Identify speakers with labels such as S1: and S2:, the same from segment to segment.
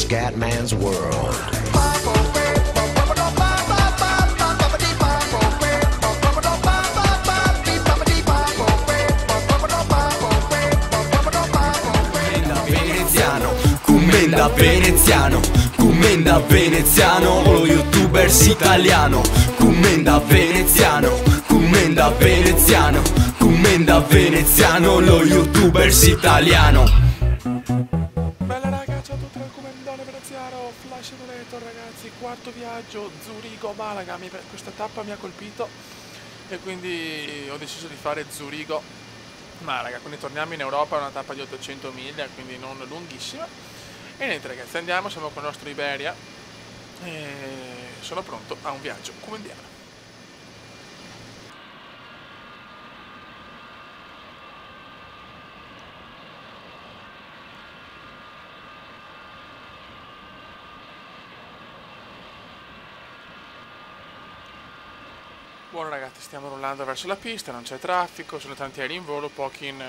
S1: Scatman's World.
S2: Commenda veneziano, commenda veneziano, lo youtubers italiano. Commenda veneziano, commenda veneziano, commenda veneziano, lo youtubers italiano.
S3: Bella raga, ciao a tutti dal commendone veneziano, Flash Simulator ragazzi, quarto viaggio, Zurigo-Malaga, questa tappa mi ha colpito e quindi ho deciso di fare Zurigo-Malaga, quindi torniamo in Europa, una tappa di 800 miglia, quindi non lunghissima. E niente ragazzi, andiamo, siamo con il nostro Iberia e sono pronto a un viaggio comendiano. Buono ragazzi, stiamo rollando verso la pista, non c'è traffico, sono tanti aerei in volo, pochi in...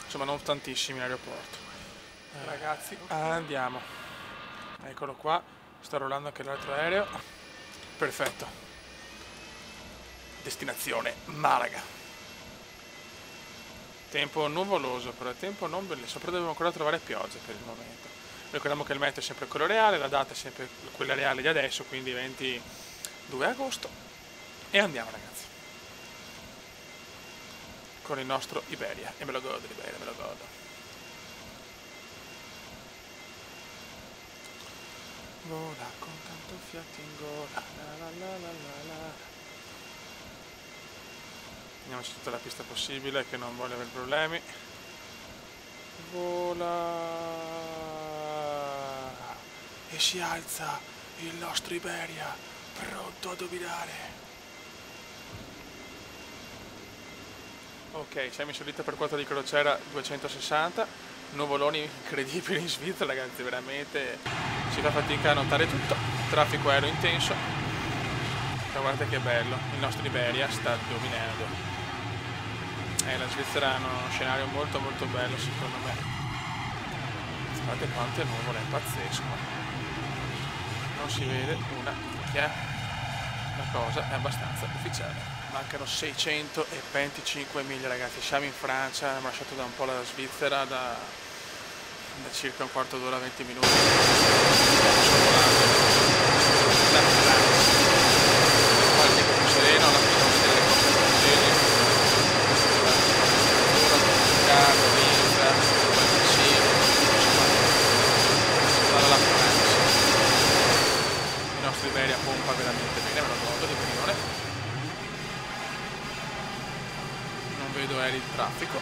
S3: insomma non tantissimi in aeroporto. Ragazzi, andiamo. Eccolo qua, sta rollando anche l'altro aereo. Perfetto. Destinazione Malaga. Tempo nuvoloso, però tempo non bellissimo, però dobbiamo ancora trovare pioggia per il momento. Ricordiamo che il meteo è sempre quello reale, la data è sempre quella reale di adesso, quindi 22 agosto. E andiamo ragazzi. Con il nostro Iberia. E me lo godo l'Iberia, me lo godo. Vola con tanto fiato in gola, la. Andiamoci tutta la pista possibile che non vuole avere problemi. Vola e si alza il nostro Iberia, pronto a dominare. Ok, siamo in salita per quota di crociera 260. Nuvoloni incredibili in Svizzera ragazzi, veramente si fa fatica a notare tutto, traffico aereo intenso, ma guardate che bello, il nostro Iberia sta dominando, la Svizzera è uno scenario molto molto bello secondo me, guardate quante nuvole, è pazzesco, non si vede una minchia, la cosa è abbastanza ufficiale. Mancano 625 miglia ragazzi, siamo in Francia, abbiamo lasciato da un po' la Svizzera, da circa un quarto d'ora, 20 minuti. La Francia. Qua il tempo più sereno, alla fine non vedere le cose francesi. Carlo, Lisa, Pancino, insomma, la Francia. Il nostro Iberia pompa veramente bene, me lo godo di opinione. Vedo aerei di traffico,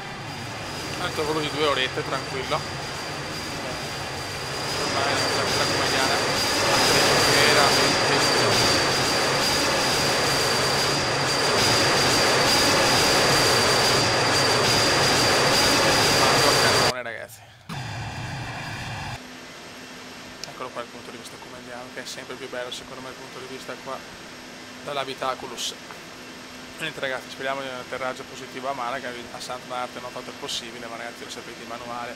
S3: altro volo di 2 orette tranquillo, ormai la tappa comediana ha preso veramente mando a cannone ragazzi. Eccolo qua il punto di vista comediano, che è sempre più bello secondo me il punto di vista qua dall'Habitaculus. Niente ragazzi, speriamo di un atterraggio positivo a Malaga, a St. Martin ho fatto il possibile, ma ragazzi lo sapete, il manuale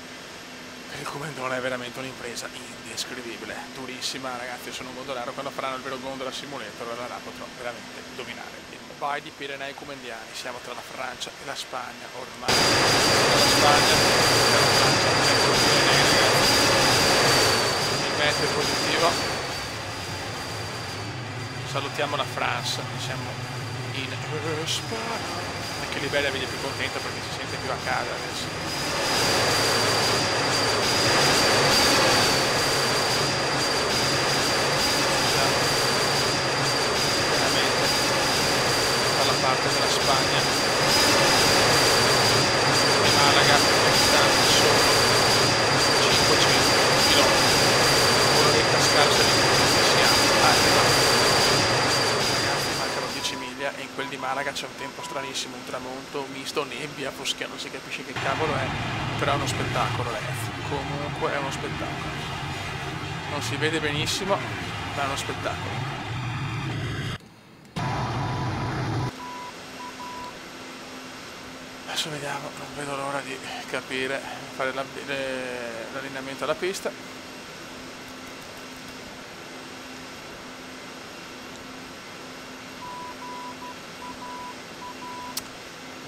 S3: per il commendone è veramente un'impresa indescrivibile, durissima ragazzi, io sono un gondolaro, quando faranno il vero gondola simulator allora potrò veramente dominare il Bai di Pirenei comendiani, siamo tra la Francia e la Spagna ormai, tra la Spagna e la Francia, eccolo Pirenei ragazzi, il meteo è positivo, salutiamo la Francia, siamo in Spagna, anche l'Iberia viene più contenta perché si sente più a casa adesso. Siamo veramente dalla parte della Spagna e Malaga è distante solo 500 km, un'oretta scarsa di cui siamo arrivati. E in quel di Malaga c'è un tempo stranissimo, un tramonto misto, nebbia, foschia, non si capisce che cavolo è, però è uno spettacolo ragazzi, comunque è uno spettacolo, non si vede benissimo, ma è uno spettacolo. Adesso vediamo, non vedo l'ora di capire, fare l'allineamento alla pista.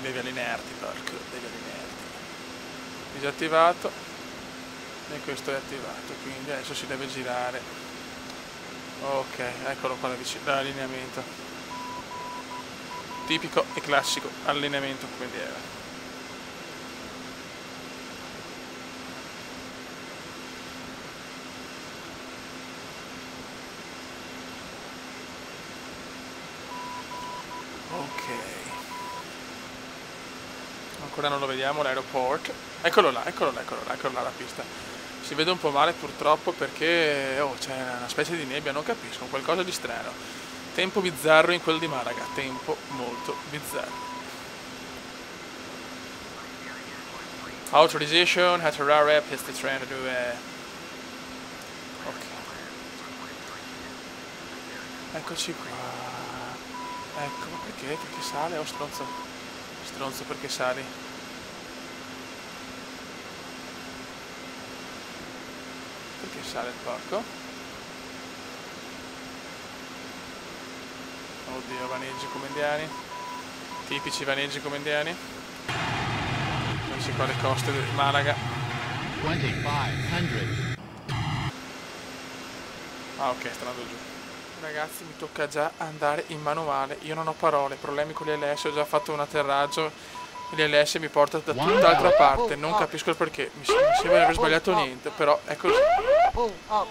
S3: Devi allinearti, porco, devi allinearti. Disattivato. E questo è attivato, quindi adesso si deve girare. Ok, eccolo qua l'allineamento. Tipico e classico allineamento bandiera. Ok, ancora non lo vediamo l'aeroporto. Eccolo là la pista. Si vede un po' male purtroppo perché c'è una specie di nebbia, non capisco, qualcosa di strano. Tempo bizzarro in quel di Malaga, tempo molto bizzarro. Authorization, Hatterare, piste 32. Ok. Eccoci qua. Ecco, ma perché? Perché sale? Oh, stronzo. Stronzo, perché sali? Perché sale il porco? Oddio, vaneggi comendiani. Tipici vaneggi comendiani. Eccoci qua le coste di Malaga.
S1: 2500.
S3: Ah, ok, sta andando giù. Ragazzi, mi tocca già andare in manuale, io non ho parole, problemi con l'ILS, ho già fatto un atterraggio, l'ILS mi porta da tutt'altra parte, non capisco il perché, mi sembra di aver sbagliato niente, però è così. Vediamo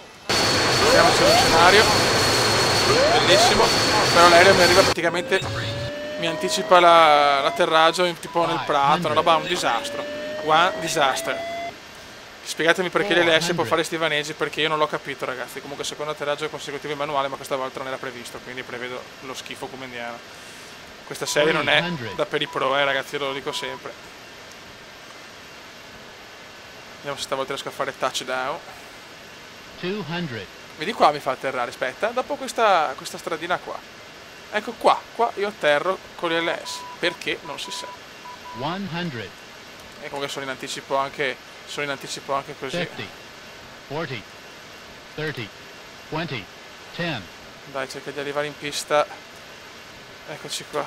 S3: se c'è lo scenario, bellissimo, però l'aereo mi arriva praticamente, mi anticipa l'atterraggio tipo nel prato, una roba, un disastro, one disaster. Spiegatemi perché l'ILS può fare sti vaneggi, perché io non l'ho capito, ragazzi. Comunque secondo atterraggio consecutivo in manuale, ma questa volta non era previsto, quindi prevedo lo schifo comendiano. Questa serie non è da per i pro, ragazzi, io lo dico sempre. Vediamo se stavolta riesco a fare touchdown.
S1: 200.
S3: Vedi qua mi fa atterrare, aspetta, dopo questa stradina qua. Ecco qua io atterro con l'ILS, perché non si sa.
S1: 100.
S3: E comunque sono in anticipo anche così.
S1: 50. 40. 30. 20. 10.
S3: Dai, cerca di arrivare in pista. Eccoci qua.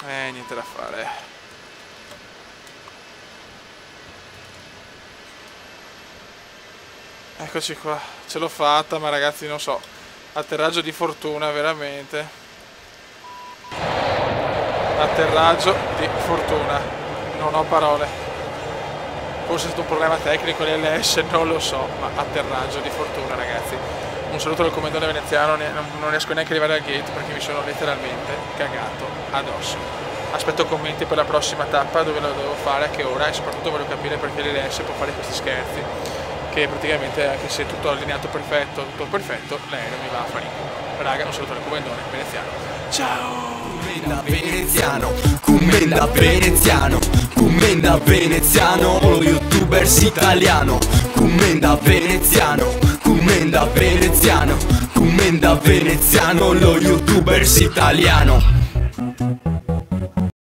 S3: Niente da fare. Eccoci qua. Ce l'ho fatta, ma ragazzi non so. Atterraggio di fortuna, veramente. Atterraggio di fortuna. Non ho parole. Forse è stato un problema tecnico l'ILS, non lo so, ma atterraggio di fortuna, ragazzi. Un saluto dal comandante veneziano, non riesco neanche ad arrivare al gate perché mi sono letteralmente cagato addosso. Aspetto commenti per la prossima tappa, dove lo devo fare, a che ora, e soprattutto voglio capire perché l'ILS può fare questi scherzi, che praticamente anche se tutto allineato perfetto, tutto perfetto, l'aereo mi va a fare in culo. Raga, un saluto dal comandante veneziano. Ciao!
S2: Commenda veneziano, commenda veneziano, commenda veneziano, lo youtubers italiano. Commenda veneziano, commenda veneziano, commenda veneziano, lo youtubers italiano.